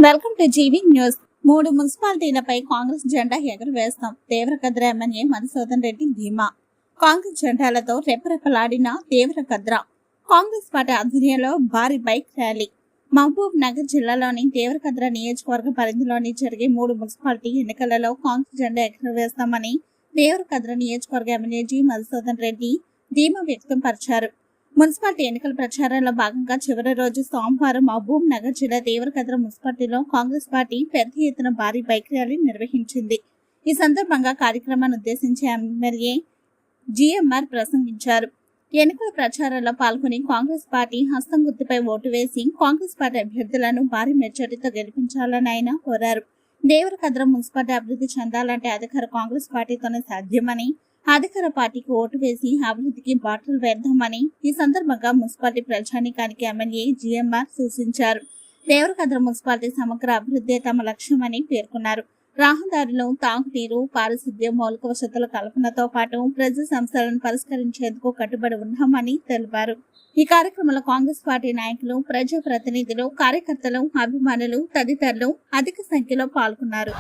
Welcome to GV news. 3 మున్సిపాలిటీలపై కాంగ్రెస్ జెండా ఎగురవేస్తాం. దేవరకద్ర ఎమ్మెల్యే మధుసూదన్ రెడ్డి ధీమా. కాంగ్రెస్ జెండాలతో రెపరెపలాడిన దేవరకద్ర. కాంగ్రెస్ పార్టీ ఆధ్వర్యంలో భారీ బైక్ ర్యాలీ. మహబూబ్ నగర్ జిల్లాలోని దేవరకద్ర నియోజకవర్గ పరిధిలోని జరిగే 3 మున్సిపాలిటీ ఎన్నికలలో కాంగ్రెస్ జెండా ఎగురవేస్తామని దేవరకద్ర నియోజకవర్గ ఎమ్మెల్యే జి మధుసూదన్ రెడ్డి ధీమా వ్యక్తం పరిచారు. మున్సిపాలిటీ ఎన్నికల ప్రచారంలో భాగంగా చివరి రోజు సోమవారం మహబూబ్ నగర్ జిల్లా దేవరకద్ర మున్సిపాలిటీలో కాంగ్రెస్ పార్టీ పెద్ద ఎత్తున భారీ బైక్ ర్యాలీ నిర్వహించింది. ఈ సందర్భంగా కార్యక్రమాన్ని ఉద్దేశించి ఎమ్మెల్యే జిఎంఆర్ ప్రసంగించారు. ఎన్నికల ప్రచారంలో పాల్గొని కాంగ్రెస్ పార్టీ హస్తం గుర్తుపై ఓటు వేసి కాంగ్రెస్ పార్టీ అభ్యర్థులను భారీ మెజారిటీతో గెలిపించాలని ఆయన కోరారు. దేవరకద్ర మున్సిపాలిటీ అభివృద్ధి చెందాలంటే అధికార కాంగ్రెస్ పార్టీతోనే సాధ్యమని, అధికార పార్టీకి ఓటు వేసి అభివృద్ధికి బాటలు వేద్దామని ఈ సందర్భంగా మున్సిపాలిటీ ప్రజానీకానికి ఎమ్మెల్యే జిఎంఆర్ సూచించారు. దేవరకద్ర మున్సిపాలిటీ సమగ్ర అభివృద్ధి తమ లక్ష్యమని పేర్కొన్నారు. రహదారులు, తాగునీరు, పారిశుద్ధ్యం, మౌలిక వసతుల కల్పనతో పాటు ప్రజా సమస్యలను పరిష్కరించేందుకు కట్టుబడి ఉన్నామని తెలిపారు. ఈ కార్యక్రమంలో కాంగ్రెస్ పార్టీ నాయకులు, ప్రజాప్రతినిధులు, కార్యకర్తలు, అభిమానులు తదితరులు అధిక సంఖ్యలో పాల్గొన్నారు.